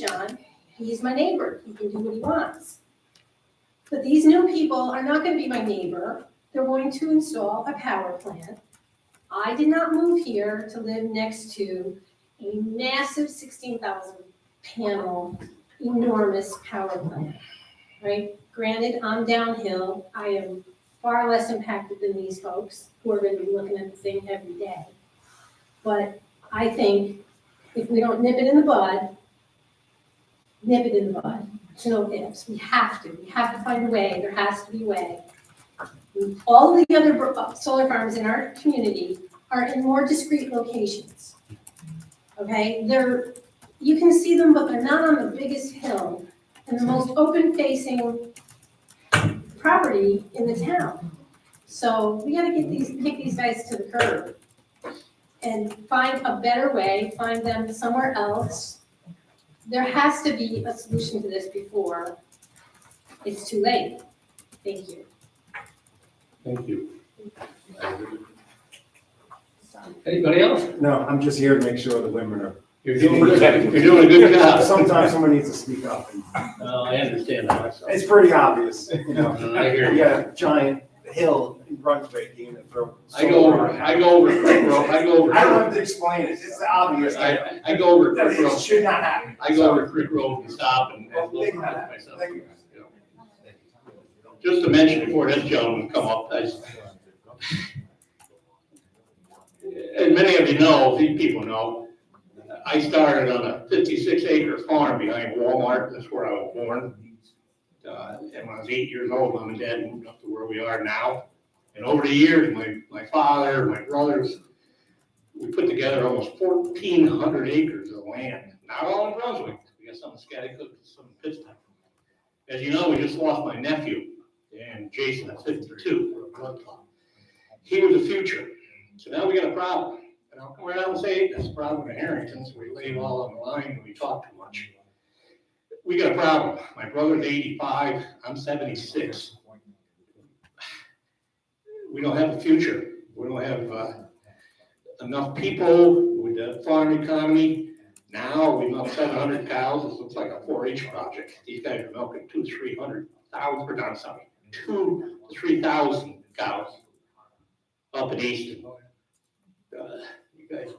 John. He's my neighbor. He can do what he wants. But these new people are not going to be my neighbor. They're going to install a power plant. I did not move here to live next to a massive 16,000 panel, enormous power plant, right? Granted, I'm downhill. I am far less impacted than these folks who are going to be looking at the thing every day. But I think if we don't nip it in the bud, it's no ifs. We have to find a way. There has to be a way. All the other solar farms in our community are in more discrete locations. Okay, you can see them, but they're not on the biggest hill and the most open-facing property in the town. So we gotta kick these guys to the curb and find a better way, find them somewhere else. There has to be a solution to this before it's too late. Thank you. Thank you. Anybody else? No, I'm just here to make sure the women are. You're doing a good job. Sometimes someone needs to speak up. I understand that myself. It's pretty obvious, you know. I hear You you. got a giant hill in Brunswick, you can throw. I go over Quick Road. I don't have to explain it, it's obvious. I go over Quick It Road. should not happen. I go over Quick Road and stop and look at myself. Thank you. Just to mention before this gentleman come up, and many of you know, these people know, I started on a 56-acre farm behind Walmart. That's where I was born. And when I was 8 years old, Mom and Dad moved up to where we are now. And over the years, my father, my brothers, we put together almost 1,400 acres of land. Not all in Brunswick. We got some in Scottsdale, some in Pittston. As you know, we just lost my nephew, and Jason at 52. He was the future. So now we got a problem. And I'll come right out and say, that's a problem with the Harringtons. We lay it all on the line and we talk too much. We got a problem. My brother's 85, I'm 76. We don't have a future. We don't have enough people with the farm economy. Now we milk 700 cows. This looks like a 4-H project. These guys are milking 200,000 to 3,000 cows up in Easton. You guys.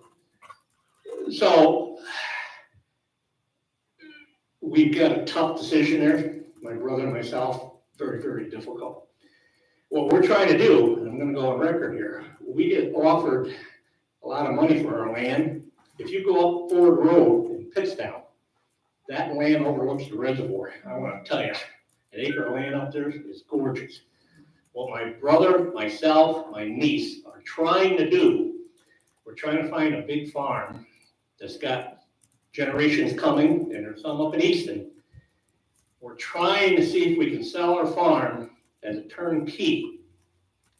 So we've got a tough decision there. My brother and myself, very, very difficult. What we're trying to do, and I'm going to go on record here, we get offered a lot of money for our land. If you go up Ford Road in Pittston, that land overlooks the reservoir. I want to tell you, an acre of land up there is gorgeous. What my brother, myself, my niece are trying to do, we're trying to find a big farm that's got generations coming, and there's some up in Easton. We're trying to see if we can sell our farm as a turnkey.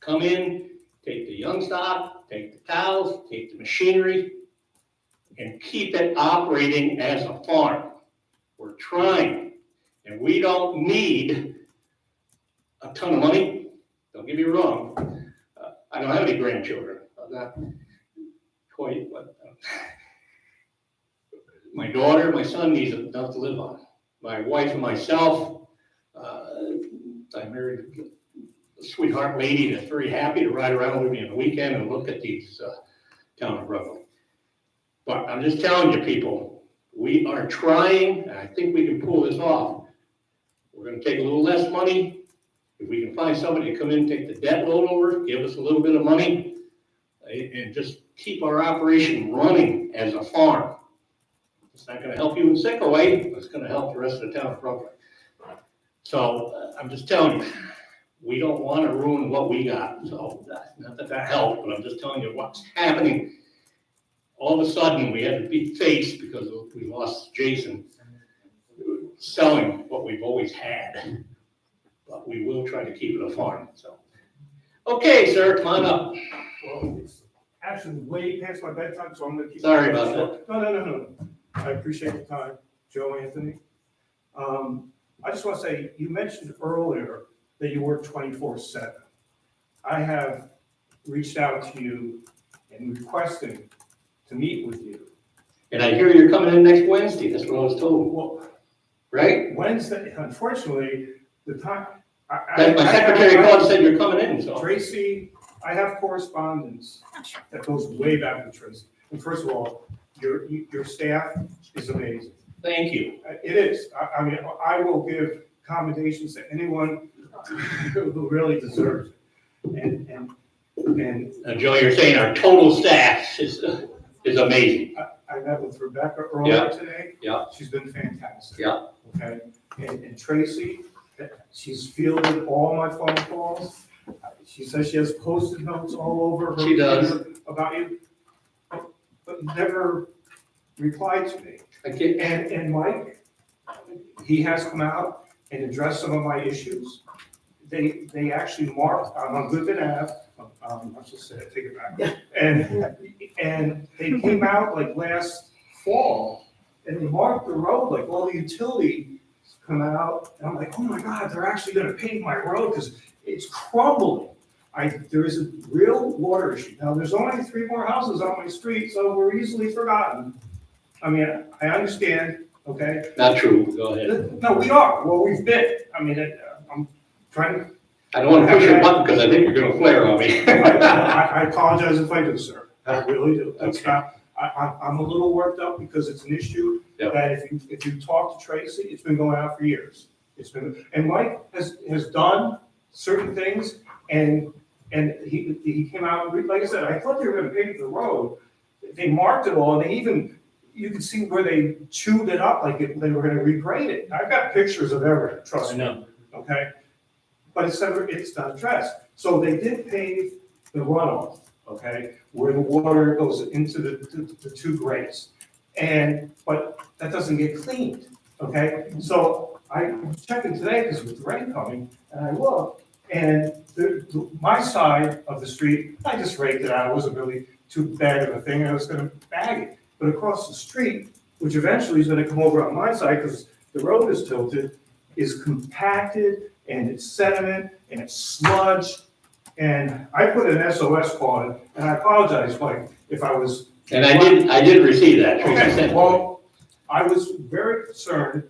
Come in, take the young stock, take the cows, take the machinery, and keep it operating as a farm. We're trying, and we don't need a ton of money. Don't get me wrong. I don't have any grandchildren. I'm not quite, but my daughter, my son needs enough to live on. My wife and myself, I married a sweetheart lady that's very happy to ride around with me on the weekend and look at these town of Brunswick. But I'm just telling you, people, we are trying, and I think we can pull this off. We're going to take a little less money. If we can find somebody to come in, take the debt load over, give us a little bit of money, and just keep our operation running as a farm. It's not going to help you in Sickaway, but it's going to help the rest of the town of Brunswick. So I'm just telling you, we don't want to ruin what we got. So not that that helped, but I'm just telling you what's happening. All of a sudden, we had to be faced because we lost Jason, selling what we've always had. But we will try to keep it a farm. So, okay, sir, come on up. Well, it's actually way past my bedtime, so I'm gonna keep. Sorry about that. No. I appreciate the time, Joe Anthony. I just want to say, you mentioned earlier that you work 24/7. I have reached out to you and requesting to meet with you. And I hear you're coming in next Wednesday, that's what I was told, Well, right? Wednesday, unfortunately, the time. That my secretary called and said you're coming in, so. Tracy, I have correspondence that goes way back with Tracy. And first of all, your staff is amazing. Thank you. It is. I mean, I will give commendations to anyone who really deserves it. And Joe, you're saying our total staff is amazing. I met with Rebecca earlier today. Yeah. She's been fantastic. Yeah. Okay, and Tracy, she's fielded all my phone calls. She says she has Post-it notes all over her. She does. About you, but never replied to me. Okay. And Mike, he has come out and addressed some of my issues. They actually marked, I'm on Goodman Ave, I should say, take it back. And they came out like last fall, and they marked the road, like all the utilities come out, and I'm like, oh my God, they're actually gonna pave my road, because it's crumbling. There is a real water issue. Now, there's only 3 more houses on my street, so we're easily forgotten. I mean, I understand, okay? Not true, go ahead. No, we are, well, we've been, I mean, I'm trying to, I don't want to push your button because I think you're gonna flare on me. I apologize if I do, sir, I really do. That's Okay. not, I'm a little worked up because it's an issue Yep. that if you talk to Tracy, it's been going on for years. And Mike has done certain things, and he came out, like I said, I thought they were gonna pave the road. They marked it all, and they even, you could see where they chewed it up, like they were gonna regrade it. I've got pictures of everything, trust me, okay? But it's not addressed. So they did pave the runoff, okay, where the water goes into the 2 grades. But that doesn't get cleaned, okay? So I was checking today, because with the rain coming, and I looked, and my side of the street, I just raked it out, it wasn't really too bad of a thing, I was gonna bag it. But across the street, which eventually is gonna come over on my side, because the road is tilted, is compacted, and it's sediment, and it's sludge, and I put an SOS call in, and I apologize, Mike, if I was. And I did receive that. Tracy Okay, sent it. well, I was very concerned,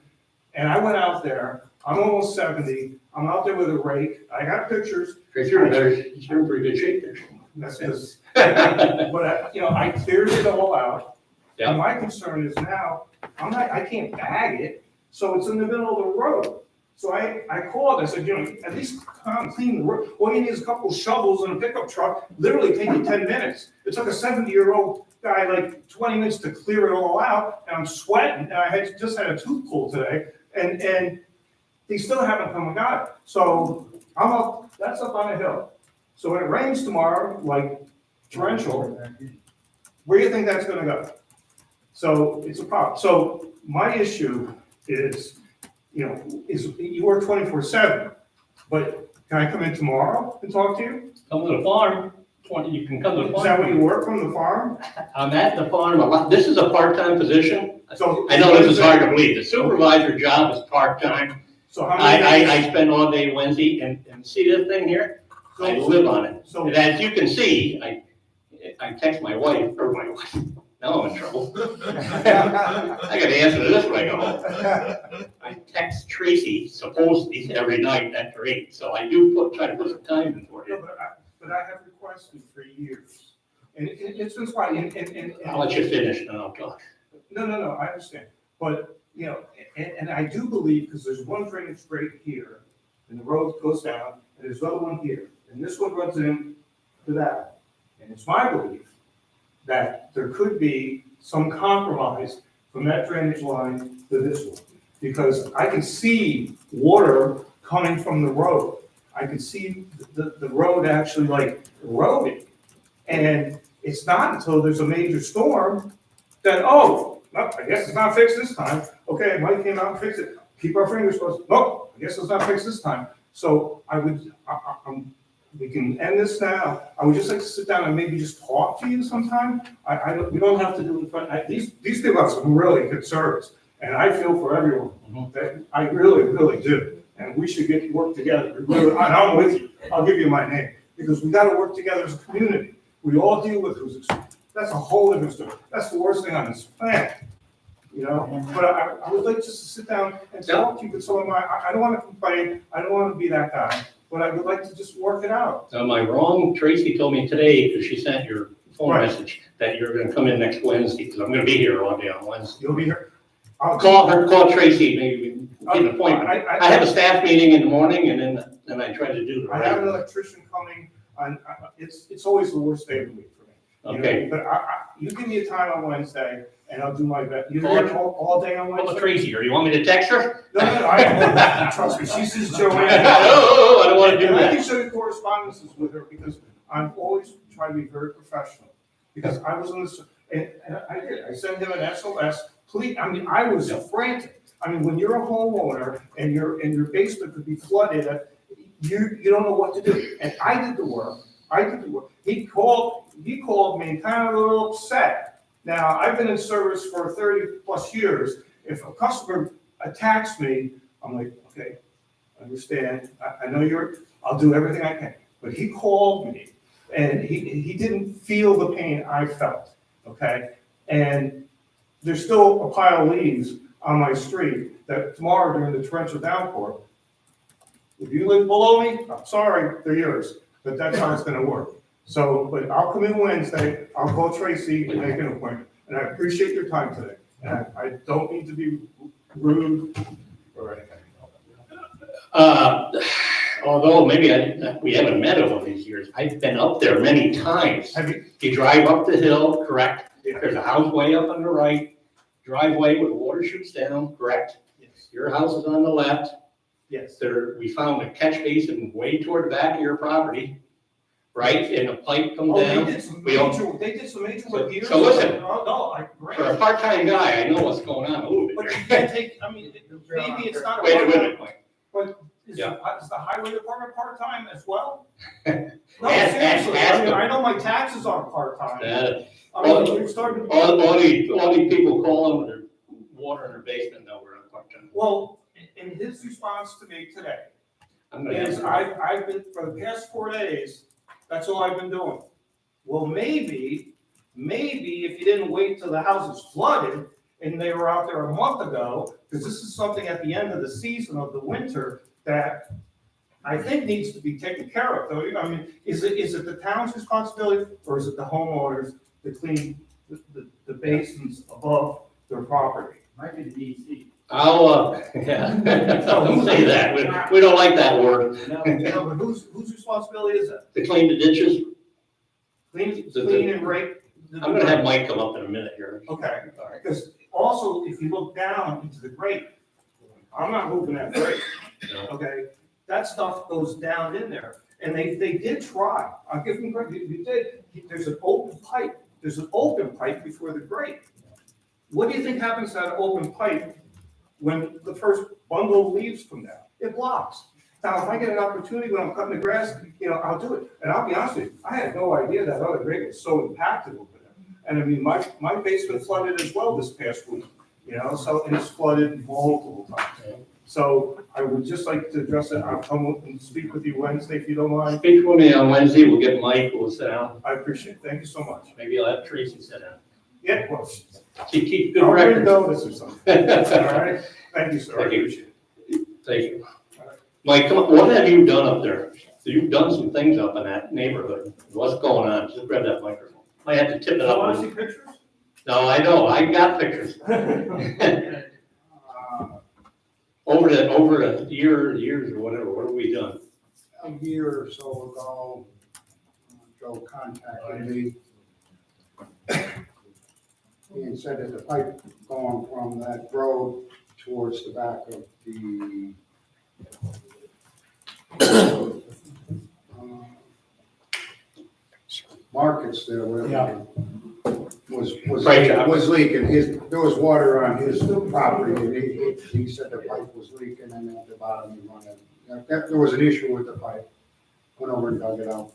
and I went out there, I'm almost 70, I'm out there with a rake, I got pictures, Tracy, you're in pretty good shape there. that's just, but I cleared it all out. Yeah. And my concern is now, I can't bag it, so it's in the middle of the road. So I called, I said, at least come clean the road. All you need is a couple of shovels and a pickup truck, literally take you 10 minutes. It took a 70-year-old guy like 20 minutes to clear it all out, and I'm sweating, and I just had a tooth pulled today, and they still haven't come and got it. So that's up on a hill. So when it rains tomorrow, like torrential, where do you think that's gonna go? So it's a problem. So my issue is, you work 24/7, but can I come in tomorrow and talk to you? Come to the farm, you can come to the Is that what you farm. work from the farm? I'm at the farm a lot, this is a part-time position. So I know this is hard to believe, the supervisor job is part-time. So how many days? I spend all day Wednesday, and see this thing here? I live on it. So, And as you can see, I text my wife, now I'm in trouble. I gotta answer this when I go home. I text Tracy supposedly every night after 8, so I do try to put some time in for no, you. but I have requested for years. And it's been fine, and. I'll let you finish and I'll talk. No, I understand, but, and I do believe, because there's one drainage break here, and the road goes down, and there's another one here, and this one runs into that. And it's my belief that there could be some compromise from that drainage line to this one. Because I can see water coming from the road. I can see the road actually like eroding. And it's not until there's a major storm that, well, I guess it's not fixed this time. Okay, Mike came out and fixed it. Keep our fingers crossed. I guess it's not fixed this time. So we can end this now. I would just like to sit down and maybe just talk to you sometime. We don't have to do it in front. These people have some really concerns, and I feel for everyone. That I really, really do. And we should work together. And I'm with you. I'll give you my name, because we got to work together as a community. We all deal with that's a whole different story. That's the worst thing on this planet, you know? But I would like just to sit down and talk to you with some of I don't wanna complain, I don't wanna be that guy, but I would like to just work it out. Am I wrong? Tracy told me today, because she sent your phone Right. message, that you're gonna come in next Wednesday, because I'm gonna be here all day on Wednesday. You'll be here. I'll Call Tracy, maybe we can get an appointment. I have a staff meeting in the morning, and then I try to do the I have an rest. electrician coming, and it's always the worst day of the week for me. You know, Okay. But you give me a time on Wednesday, and I'll do my best. You're here all day on Call Wednesday? Tracy, or you want me to text her? No, I trust me, she sees Joanne. Oh, I don't wanna do And I that. can show you correspondences with her, because I'm always trying to be very professional. Because I was on this, and I did, I sent him an SOS, please, I mean, I was frantic. I mean, when you're a homeowner and your basement could be flooded, you don't know what to do. And I did the work. He called me kind of a little upset. Now, I've been in service for 30+ years. If a customer attacks me, I'm like, okay, understand. I know I'll do everything I can. But he called me, and he didn't feel the pain I felt, okay? And there's still a pile of leaves on my street that tomorrow during the torrential downpour, if you live below me, I'm sorry, they're yours, but that's how it's gonna work. So, but I'll come in Wednesday, I'll call Tracy and make an appointment, and I appreciate your time today. And I don't mean to be rude or anything. Although maybe we haven't met over these years, I've been up there many times. Have you? You drive up the hill, correct? Yeah. There's a house way up on the right, driveway where the water shoots down, correct? Yes. Your house is on the left. Yes. We found a catch basin way toward the back of your property, right? And a pipe comes Oh, down. they did some We all- major work years So listen. ago. No, great. For a part-time guy, I know what's going on a little bit But you here. can't take, I mean, maybe it's not a Wait a part-time, minute. but is Yeah. the highway department part-time as well? No, Ask- seriously, ask I mean, them. I know my taxes are part-time. Uh, I mean, you're starting to. All these people calling with their water in their basement, now we're on part-time. Well, in his response to me today, I'm gonna is have I've been, for the past 4 days, that's all I've been doing. Well, maybe if you didn't wait till the house is flooded and they were out there a month ago, because this is something at the end of the season of the winter that I think needs to be taken care of, though. I mean, is it the town's responsibility or is it the homeowners to clean the basins above their property? Might be the DEC. yeah, don't say that, we don't like that word. No, No, but whose responsibility is that? To clean the ditches, Clean and rake? I'm gonna have Mike come up in a minute here. Okay, All right. because also, if you look down into the grate, I'm not moving that grate, No. okay? That stuff goes down in there, and they did try, I'll give them credit, you did, there's an open pipe before the grate. What do you think happens to that open pipe when the first bundle of leaves come down? It blocks. Now, if I get an opportunity when I'm cutting the grass, I'll do it. And I'll be honest with you, I had no idea that other grate was so impacted over there. And I mean, my basement flooded as well this past week, so it's flooded multiple times. So I would just like to address it. I'll come and speak with you Wednesday if you don't mind. Speak with me on Wednesday, we'll get Mike, we'll sit down, I appreciate it. Thank you so much. maybe I'll have Tracy sit down. Yeah, well, Keep good I'll bring record. notice or something. All right? Thank you, sir. I Thank you. appreciate it. Thank you. Mike, come on, what have you done up there? You've done some things up in that neighborhood. What's going on? Just grab that microphone. I had to tip it You want up. to see pictures? No, I know, I got pictures. Over the years or whatever, what have we done? A year or so ago, Joe contacted me. He said that the pipe going from that road towards the back of the markets there, whatever. Right, yeah. Was leaking. There was water on his property, and he said the pipe was leaking, and at the bottom he wanted. There was an issue with the pipe. Went over and dug it out.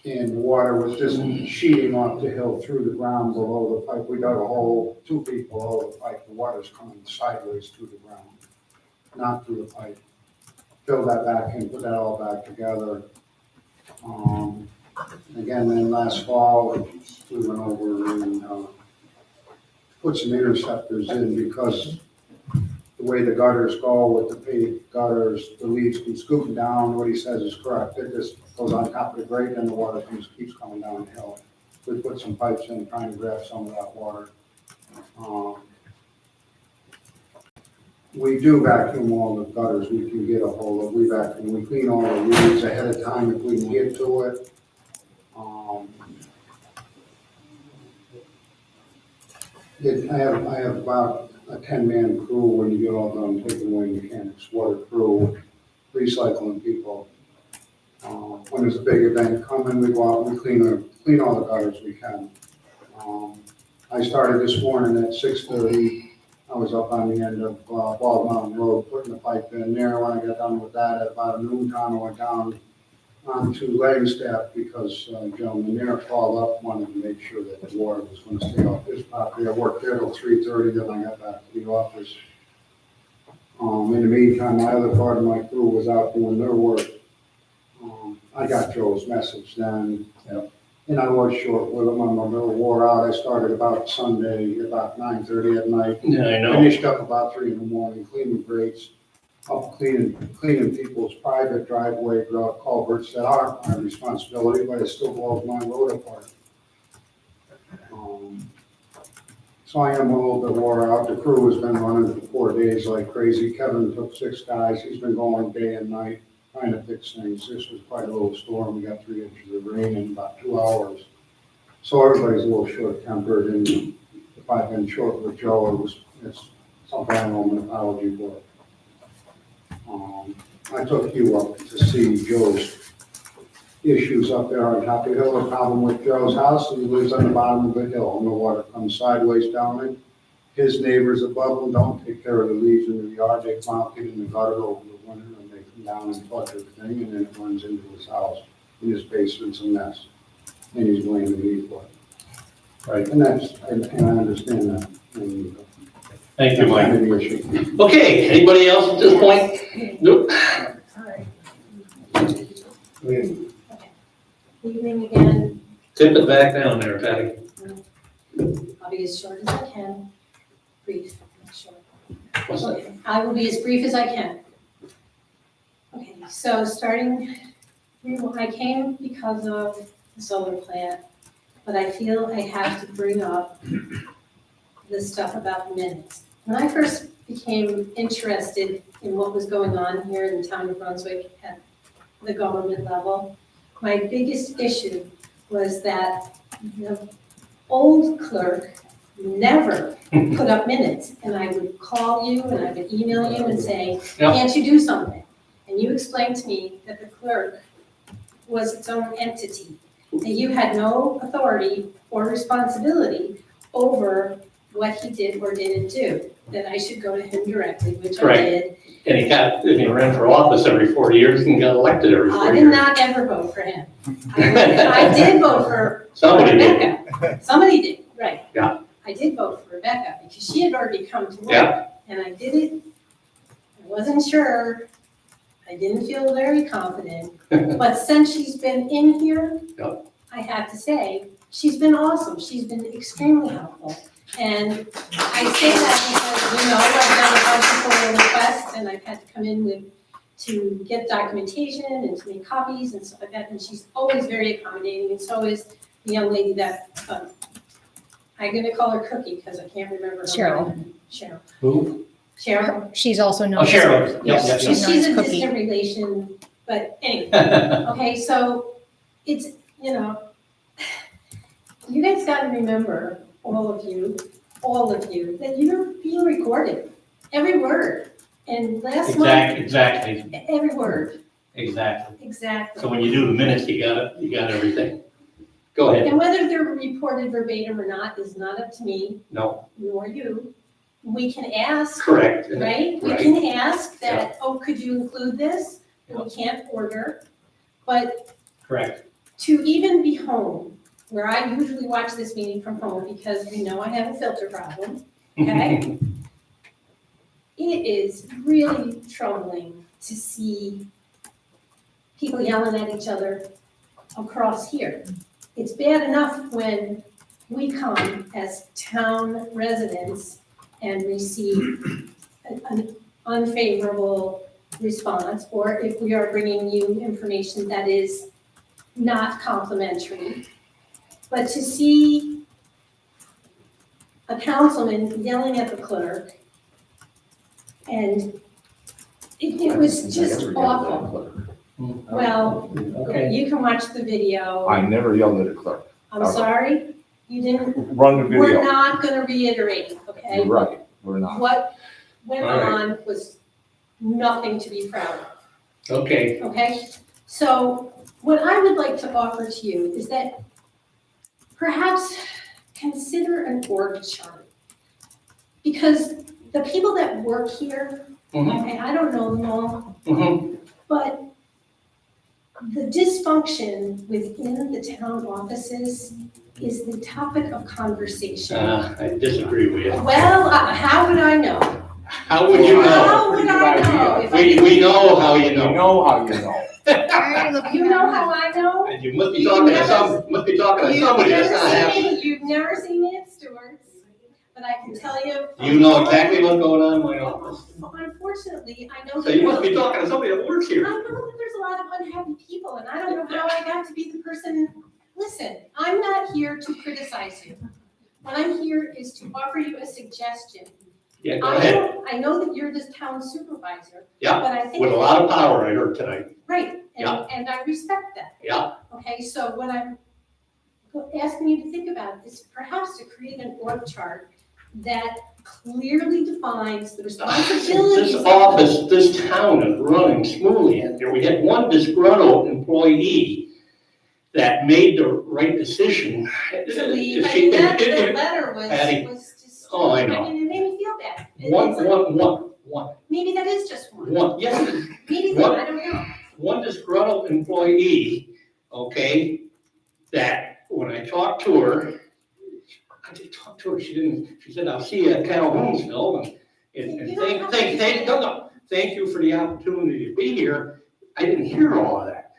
And water was just sheeting off the hill through the ground below the pipe. We dug a hole 2 feet below the pipe. The water's coming sideways to the ground, not through the pipe. Fill that back in, put that all back together. Again, then last fall, we went over and, put some interceptors in because the way the gutters go with the paved gutters, the leaves keep scooting down, what he says is correct. It just goes on top of the grate and the water keeps coming down the hill. We put some pipes in trying to grab some of that water. We do vacuum all the gutters we can get a hold of. We vacuum, we clean all the weeds ahead of time if we can get to it. I have about a 10-man crew when you get all done, taking away mechanics, water crew, recycling people. When there's a big event coming, we go out and we clean all the gutters we can. I started this morning at 6:30. I was up on the end of Bald Mountain Road, putting the pipe in there. When I got done with that, at about noon time, I went down onto Langstaff because a gentleman there called up, wanted to make sure that the water was going to stay off his property. I worked there till 3:30, then I got back to the office. In the meantime, my other part of my crew was out doing their work. I got Joe's message then, and I was short with him. I'm a little wore out. I started about Sunday, about 9:30 at night. Yeah, I know. Finished up about 3 in the morning, cleaning grates, up cleaning people's private driveway culverts that aren't my responsibility, but it still blows my road apart. So I am a little bit wore out. The crew has been running for 4 days like crazy. Kevin took 6 guys. He's been going day and night trying to fix things. This was quite a little storm. We got 3 inches of rain in about 2 hours. So everybody's a little short-tempered, and if I've been short with Joe, it's something I owe an apology for. I took you up to see Joe's issues up there on top of the hill. The problem with Joe's house, he lives on the bottom of the hill, and the water comes sideways down it. His neighbors above him don't take care of the leaves in the yard. They plow it in the gutter over the winter, and they come down and flood everything, and then it runs into his house. And his basement's a mess, and he's blaming me for it. Right. And I understand that. And Thank you, that's Mike. not an issue. Okay, anybody else at this point? Nope. Sorry. Tip Evening again. it back down there, Patty. I'll be as short as I can. Brief, not short. What's that? Okay, I will be as brief as I can. Okay, so I came because of the solar plant, but I feel I have to bring up the stuff about the minutes. When I first became interested in what was going on here in the town of Brunswick at the government level, my biggest issue was that the old clerk never put up minutes. And I would call you and I would email you and say, Yep. can't you do something? And you explained to me that the clerk was its own entity, that you had no authority or responsibility over what he did or didn't do, that I should go to him directly, which I Correct. did. And he ran for office every 4 years and got elected every 4 I years. did not ever vote for him. I did vote for Somebody did. Rebecca. Somebody did, right. Yeah. I did vote for Rebecca because she had already come to work. Yeah. And I did it. I wasn't sure. I didn't feel very confident. But since she's been in here, Yep. I have to say, she's been awesome. She's been extremely helpful. And I say that because, I've done a bunch of FOIA requests and I've had to come in to get documentation and to make copies and stuff like that. And she's always very accommodating, and so is the young lady that, I'm gonna call her Cookie because I can't remember her Cheryl. name. Cheryl. Who? Cheryl. She's also Oh, known as. Cheryl. Yep, Yes, yep, she's known She's as a Cookie. distant relation, but anyway. yep. Okay, so it's, you guys gotta remember, all of you, that you're being recorded, every word. And last month, Exactly. every word, Exactly. exactly. So when you do the minutes, you got everything. Go ahead. And whether they're reported verbatim or not is not up to me, No, nor you. We can ask, correct. right? We Right. can ask that, oh, could you include this? We can't order, but Correct. to even be home, where I usually watch this meeting from home because we know I have a filter problem, okay? It is really troubling to see people yelling at each other, across here. It's bad enough when we come as town residents and receive an unfavorable response, or if we are bringing you information that is not complimentary. But to see a councilman yelling at the clerk, and it was just awful. Well, Okay. you can watch the video. I never yelled at a clerk. I'm sorry, you didn't, Run the we're video. not gonna reiterate, okay? You're right, we're not. What went All right. on was nothing to be proud of. Okay, Okay, so what I would like to offer to you is that perhaps consider an org chart. Because the people that work here, Mhm. okay, I don't know them all, mhm. but the dysfunction within the town offices is the topic of conversation. I disagree with you. Well, how would I know? How would you know? How would I know? If I We know how you You know. know how you know. You know how I know? And you must be talking to somebody that's not happy. You've never seen me at Stewart's, but I can tell you. You know exactly what's going on in my office. Unfortunately, I know. So you must be talking to somebody that works I here. know that there's a lot of unhappy people, and I don't know how I got to be the person. Listen, I'm not here to criticize you. What I'm here is to offer you a suggestion. Yeah, go ahead. I know that you're this town supervisor. Yeah, But I think. with a lot of power, I heard tonight. Right, Yeah. and I respect that. Yeah, Okay, so what I'm asking you to think about is perhaps to create an org chart that clearly defines the responsibilities. this office, this town is running smoothly. And there, we had one disgruntled employee that made the right decision. I mean, that letter Patty. was just. Oh, I know. mean, it made me feel bad. One, Maybe that is just one. yes, Maybe, What? I don't know. one disgruntled employee, okay, that when I talked to her, I did talk to her, she said, I'll see you at Calhounsville, and You don't have to say thank you for the opportunity to be here. I didn't hear all of that.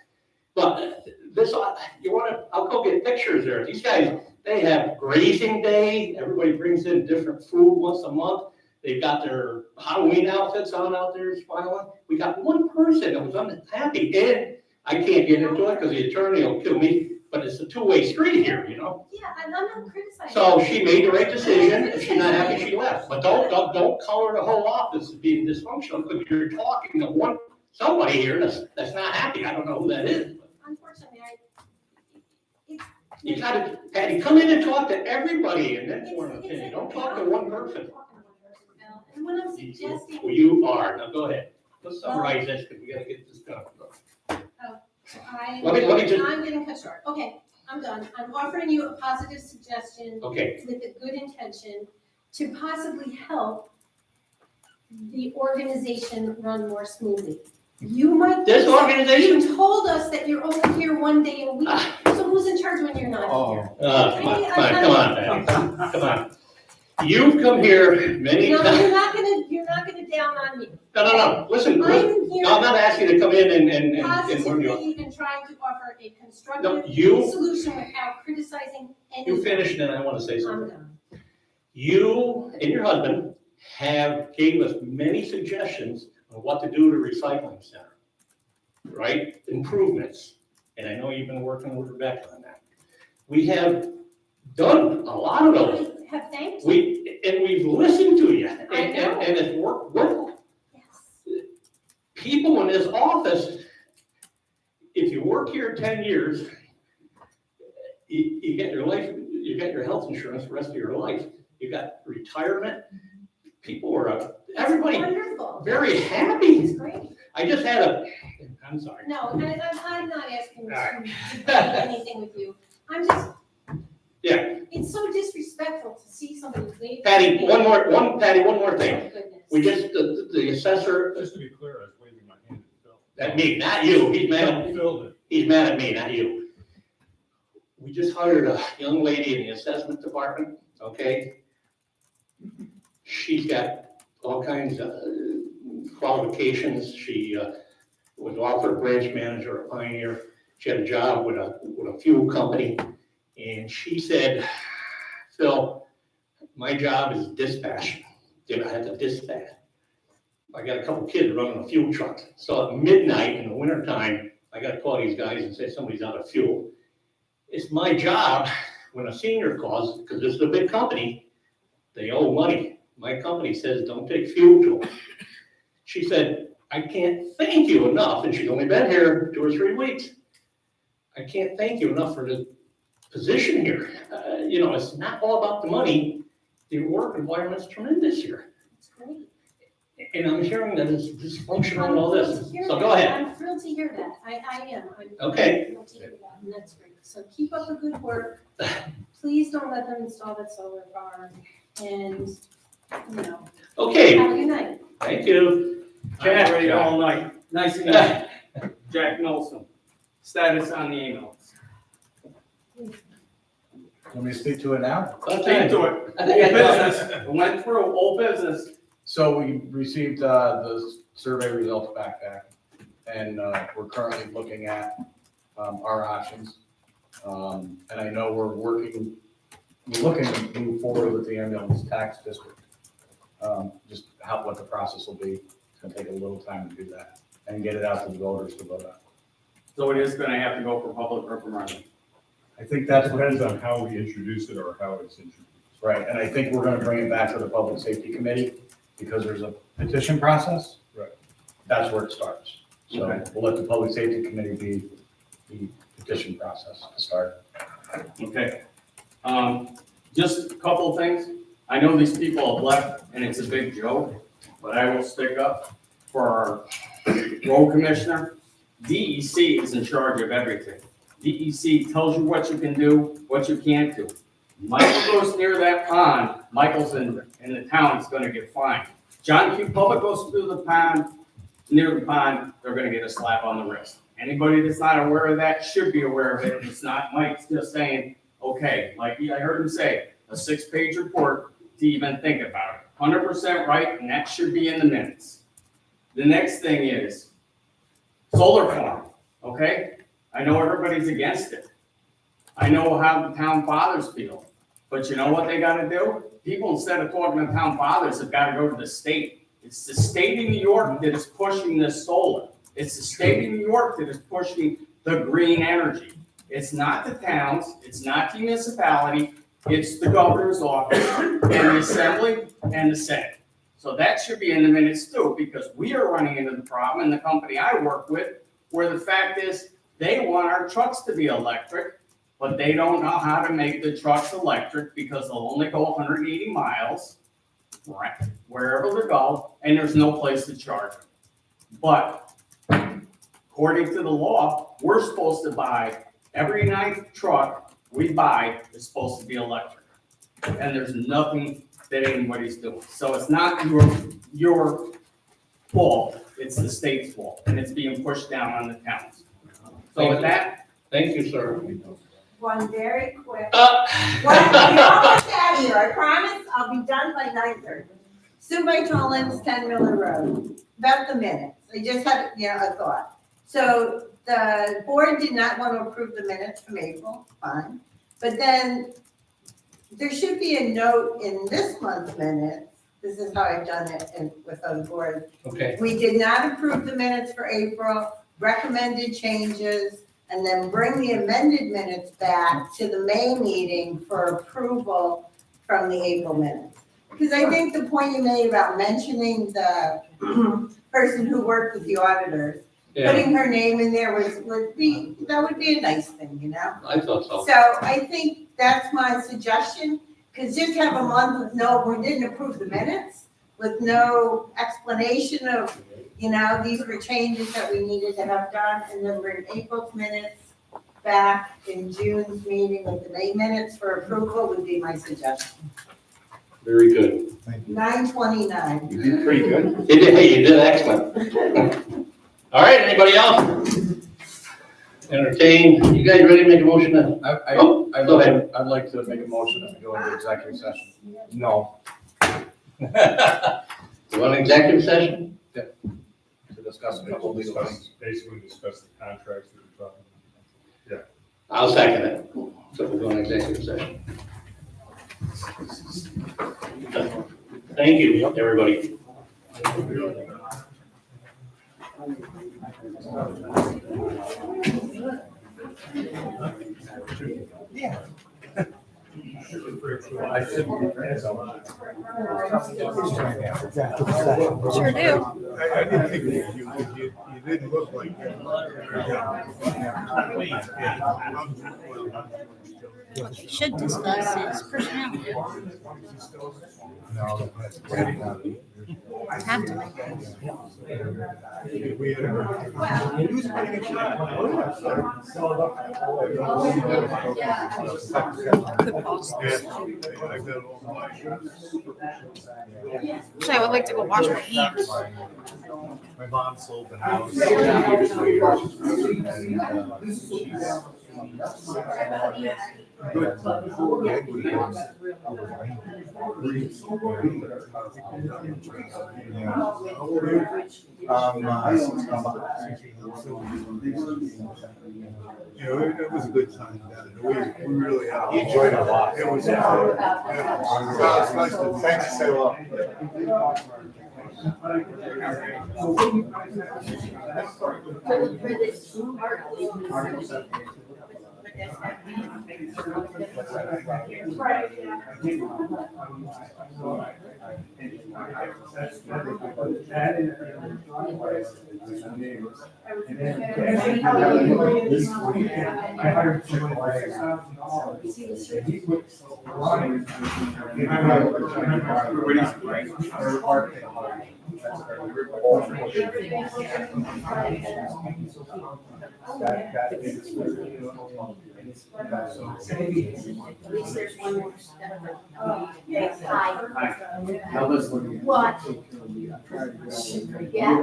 But this, I'll go get pictures there. These guys, they have grazing day, everybody brings in different food once a month. They've got their Halloween outfits on out there smiling. We got one person that was unhappy, and I can't get into it because the attorney will kill me, but it's a two-way street here, you know? Yeah, and I'm not criticizing. So she made the right decision. If she's not happy, she left. But don't color the whole office as being dysfunctional because you're talking to somebody here that's not happy. I don't know who that is. Unfortunately, You gotta, Patty, come in and talk to everybody and then form an opinion. Don't talk to one person. And what I'm suggesting. Well, you are. Now go ahead. Let's summarize this because we gotta get this done. Let me just- I'm getting cut short. Okay, I'm done. I'm offering you a positive suggestion Okay, with a good intention to possibly help the organization run more smoothly. You might. this organization, You told us that you're only here one day a week, Ah. so who's in charge when you're not here? come on, Patty, come on. You've come here many No, times. you're not gonna down on me. No, listen, I'm here no, I'm not asking you to come in and positively even trying to offer a No, constructive you solution without criticizing any. You finish, and then I want to say I'm something. done. You and your husband gave us many suggestions on what to do to recycling center, right? Improvements, and I know you've been working with Rebecca on that. We have done a lot of those. I have thanked you. We've listened to you, and I know. it's worked well. Yes. People in this office, if you work here 10 years, you get your life, you get your health insurance the rest of your life. You got retirement. People are, everybody Wonderful. very happy. It's great. I just had I'm sorry. No, I'm not asking you All to debate anything with you. I'm just. Yeah. It's so disrespectful to see somebody wave. Patty, one more thing. Oh, goodness. We just, the assessor, Just to be clear, I was waving my hand at Phil. that me, not you. He's mad. Phil did. He's mad at me, not you. We just hired a young lady in the assessment department, okay? She's got all kinds of qualifications. She was offered branch manager at Pioneer. She had a job with a fuel company, and she said, Phil, my job is dispatch. I have to dispatch. I got a couple kids running a fuel truck. So at midnight in the wintertime, I got to call these guys and say somebody's out of fuel. It's my job when a senior calls, because this is a big company, they owe money. My company says, don't take fuel to them. She said, I can't thank you enough, and she's only been here 2 or 3 weeks. I can't thank you enough for the position here. It's not all about the money. The work environment's tremendous here. It's great. And I'm hearing that it's dysfunctional and all I'm this. thrilled to hear So that. go ahead. I'm thrilled to hear that. I am. Okay. I'm thrilled to hear that, and that's great. So keep up the good work. Please don't let them install that solar farm, and, Okay, have a good night. thank you. Jack, ready all night. Nice to meet you. Jack Nelson. Status on the emails. Want me to speak to it now? Speak to it. Old business. It went through old business. So we received the survey results back, and we're currently looking at our options. And I know we're looking to move forward with the ambulance tax district. Just what the process will be. It's gonna take a little time to do that and get it out to the voters to vote on. So it is gonna have to go for public referendum. I think that's what, Depends on how we introduce it or how it's introduced. right, and I think we're gonna bring it back to the Public Safety Committee because there's a petition process. Right. That's where it starts. So Okay. we'll let the Public Safety Committee be the petition process to start. Okay. Just a couple of things. I know these people have left and it's a big joke, but I will stick up for our road commissioner. DEC is in charge of everything. DEC tells you what you can do, what you can't do. Michael goes near that pond, Michael's in the town is gonna get fined. John Q. Public goes through the pond, near the pond, they're gonna get a slap on the wrist. Anybody that's not aware of that should be aware of it. It's not Mike's just saying, okay, like I heard him say, a 6-page report to even think about it. 100% right, and that should be in the minutes. The next thing is solar farm, okay? I know everybody's against it. I know how the town fathers feel, but you know what they gotta do? People, instead of talking to town fathers, have gotta go to the state. It's the state of New York that is pushing this solar. It's the state of New York that is pushing the green energy. It's not the towns, it's not the municipality, it's the governor's office and the assembly and the senate. So that should be in the minutes too, because we are running into the problem in the company I work with, where the fact is, they want our trucks to be electric, but they don't know how to make the trucks electric because they'll only go 180 miles, right, wherever they go, and there's no place to charge them. But according to the law, we're supposed to buy, every 9th truck we buy is supposed to be electric. And there's nothing that anybody's doing. So it's not your fault, it's the state's fault, and it's being pushed down on the towns. So with that, Thank you, sir. One very quick. Well, you're almost out of here, I promise, I'll be done by 9:30. Sue By Tolan's 10 Miller Road, about the minutes, I just had, a thought. So the board did not want to approve the minutes from April, fine. But then there should be a note in this month's minutes, this is how I've done it with other boards. Okay, We did not approve the minutes for April, recommended changes, and then bring the amended minutes back to the May meeting for approval from the April minutes. Because I think the point you made about mentioning the person who worked with the auditors, yeah, putting her name in there would be a nice thing, I thought so. So I think that's my suggestion, because just have a month with we didn't approve the minutes, with no explanation of, these were changes that we needed to have done, and then bring April's minutes back in June's meeting with the May minutes for approval would be my suggestion. Very good. 9:29. You did pretty good. Hey, you did excellent. All right, anybody else? Entertain, you guys ready to make a motion then? Go ahead. I'd like to make a motion that we go into executive session. No. You want an executive session? To discuss a couple of legal things. Basically discuss the contracts that we're talking Yeah. I'll second it. So we'll go in executive session. Thank you, everybody. Sure do. I didn't think you didn't look like What we should discuss is personality. Have to. Could possibly. Actually, I would like to go wash my hands. My mom sold the house. You know, it was a good time down there. We really had. He enjoyed it a lot. It was. Thanks, so I hired someone for At least there's one more step. How does it look? What? Yeah.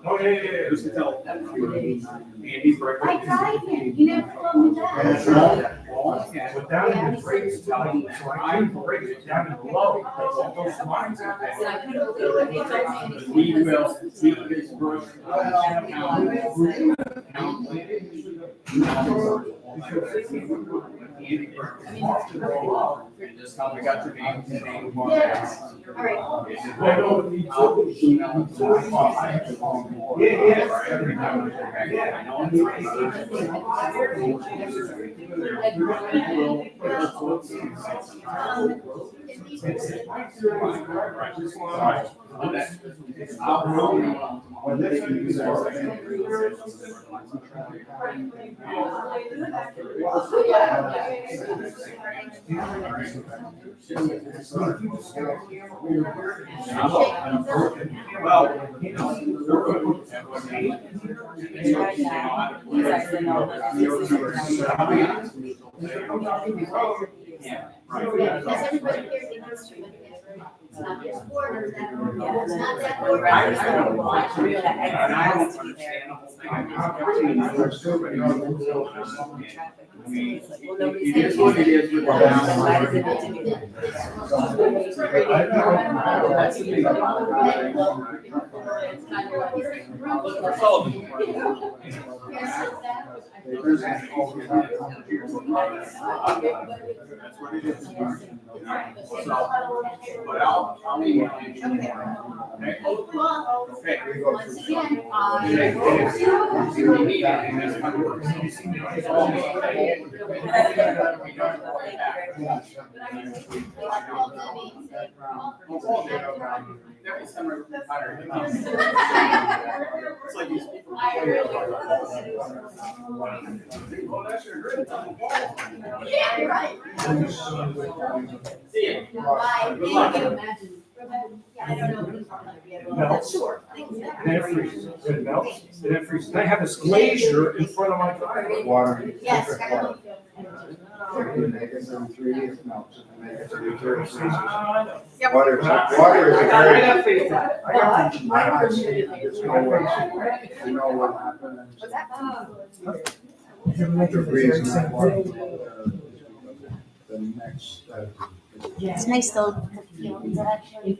Oh, yeah. Just to tell Andy's breakfast. I tried it. You never told me that. But down in the brakes, so I couldn't break it down in below, because all those lines out there. We will see this brush. And just tell me got your name. Yes. All right. Because everybody here thinks it's not this board or that board. It's not that board. I don't understand the whole thing. It is what it is with That's what it is. But I'll email you. Okay. Once again, It's like these people. yeah, you're right. See ya. Bye. Good luck. Thank you. Yeah, I don't know. That's short. And it freezes, it melts, and it freezes. And I have this glacier in front of my driveway. Water. Yes. Make it every 3 days, melts. Make it every 30 days. Yep. Water is a very. I got You know what happened. What's that? The reason I wanted the next. It's nice though, the feelings that actually.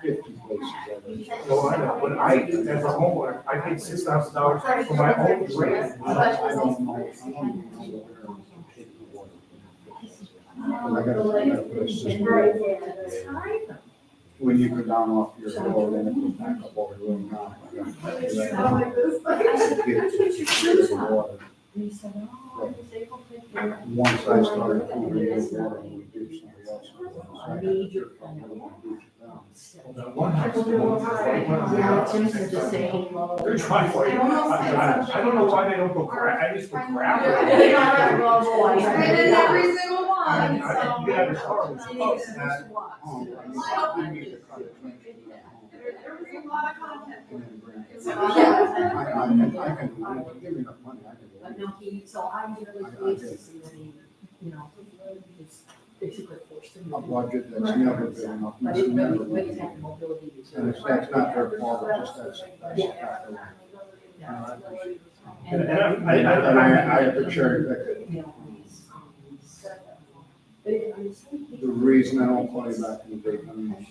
50 places. No, I know, when I, as a homeowner, I paid $6,000 for my own drain. I don't know, I don't know where to take the water. And I gotta put a system. When you go down off your hill, then it goes back up over the room now. Once I started pumping the water, we do somebody else. That one house, they're trying for you. I don't know why they don't go I just go gravel. Every single one, I get out of the car, it's, oh, There's a lot of content. I can, give me enough money, I can. But no, so I usually wait to see when he, you know, he's basically forced to A move. budget that's never been enough. But it really, when he's had the mobility. And it's, that's not their fault, it's just that's. I have to cherry pick it. The reason I don't call you back in the daytime is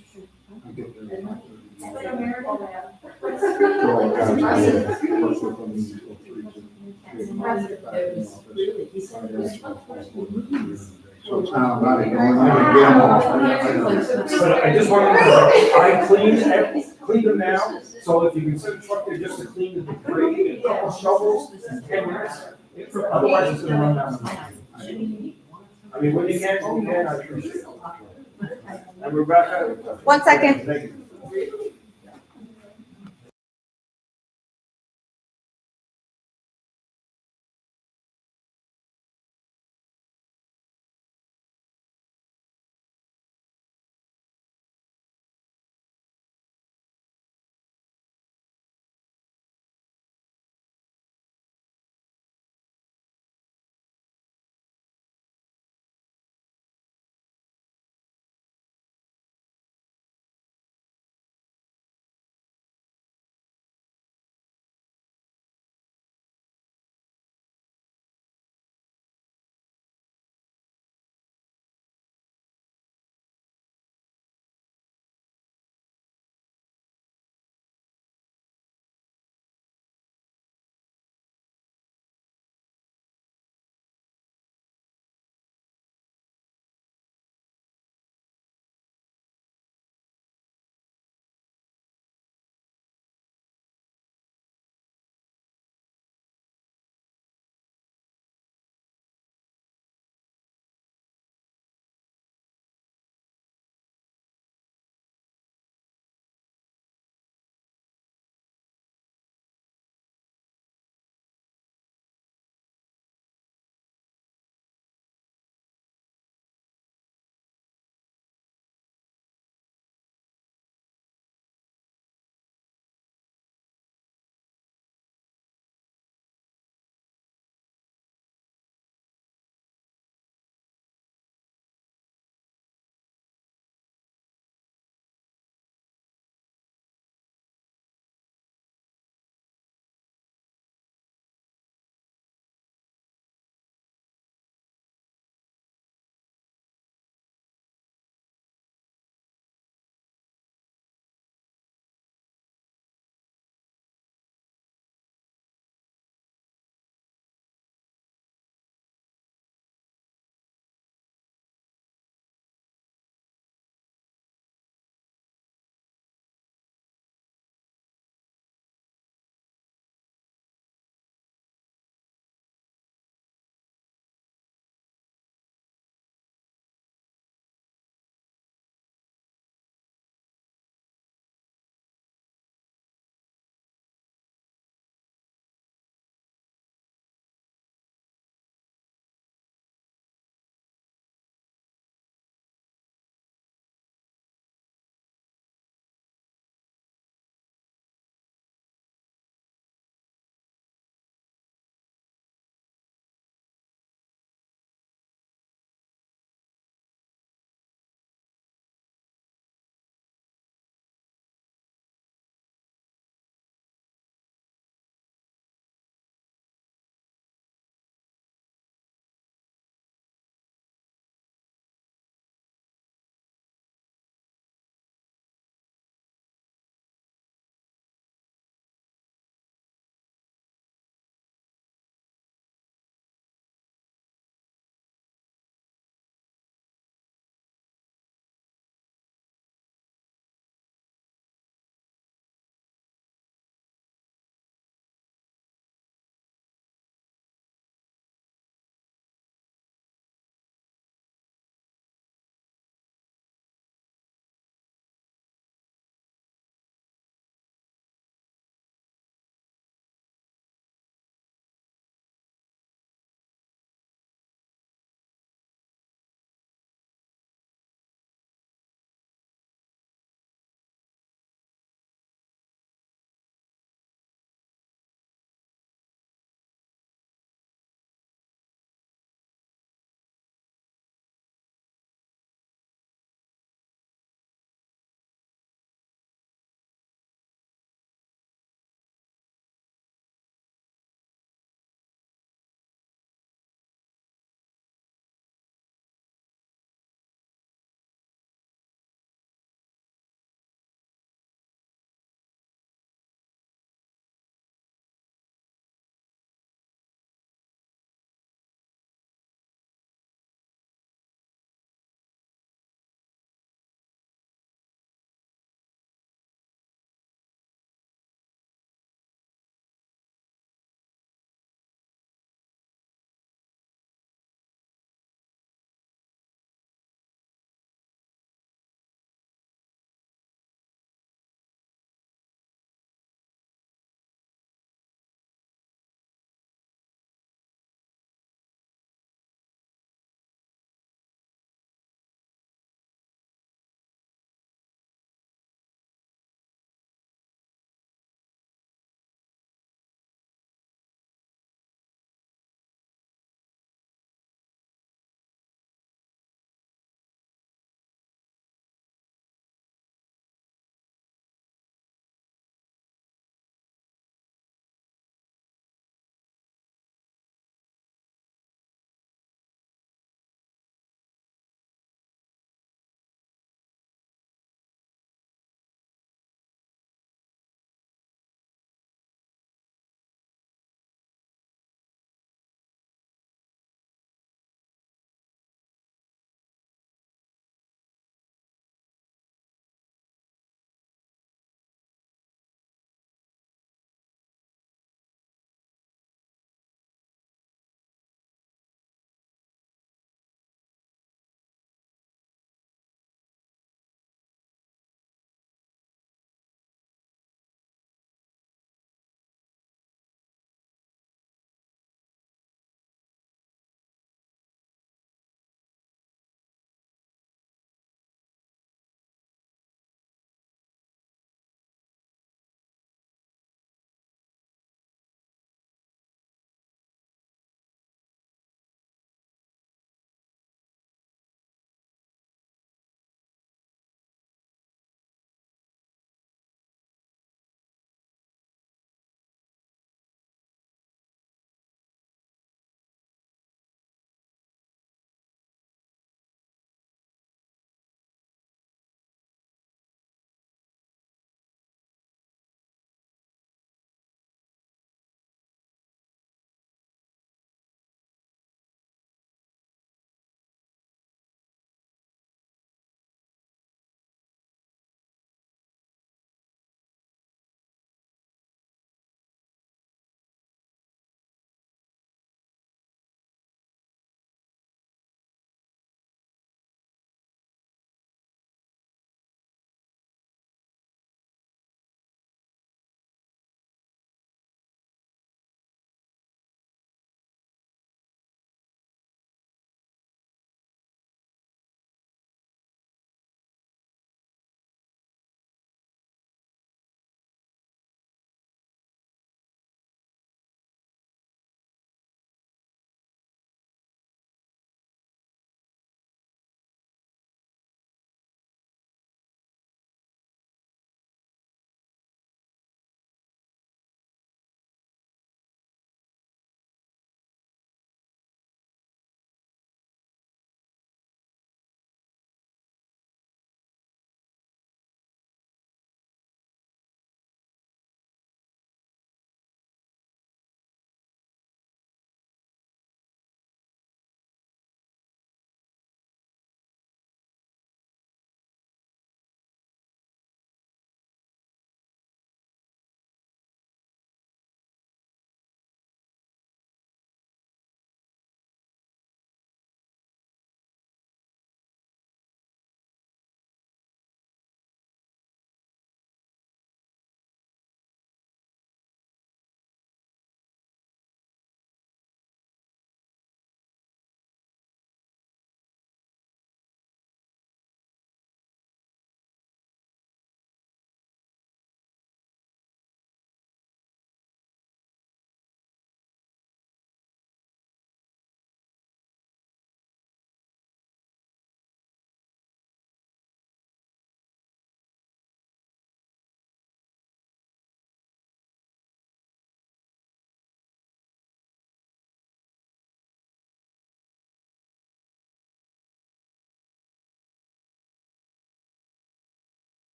I get there. It's like a miracle, man. Girl, guys, I work with them until 3 to. So it's not about it, going to get them off. But I just want to know, I clean them now, so if you can send a truck there just to clean the debris, and a couple shovels, in 10 minutes. Otherwise, it's gonna run down the road. I mean, when you can, I appreciate it. And Rebecca. 1 second. Thank you.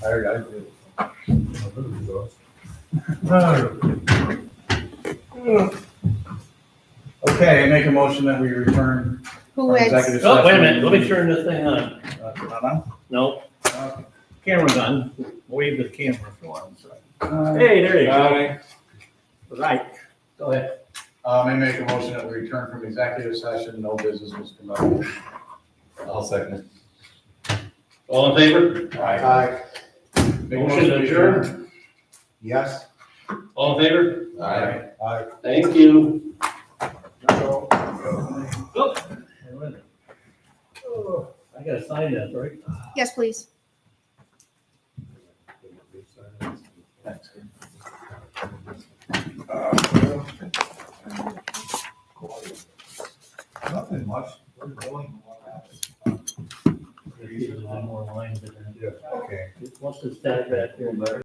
I did. Okay, I make a motion that we return Who from is? executive session. Oh, wait a minute, let me turn this thing on. No? No, camera's on. Wave the camera for him. Uh, Hey, there you go. Right, go ahead. I make a motion that we return from executive session, no business was conducted. I'll second it. All in favor? Aye. Make a Motion to adjourn? Yes. All in favor? Aye. Thank you. Oh, wait a minute. Oh, I gotta sign that, right? Yes, please. Thanks. Nothing much. We're going. There's more lines in there. Yeah, okay. What's the status back there?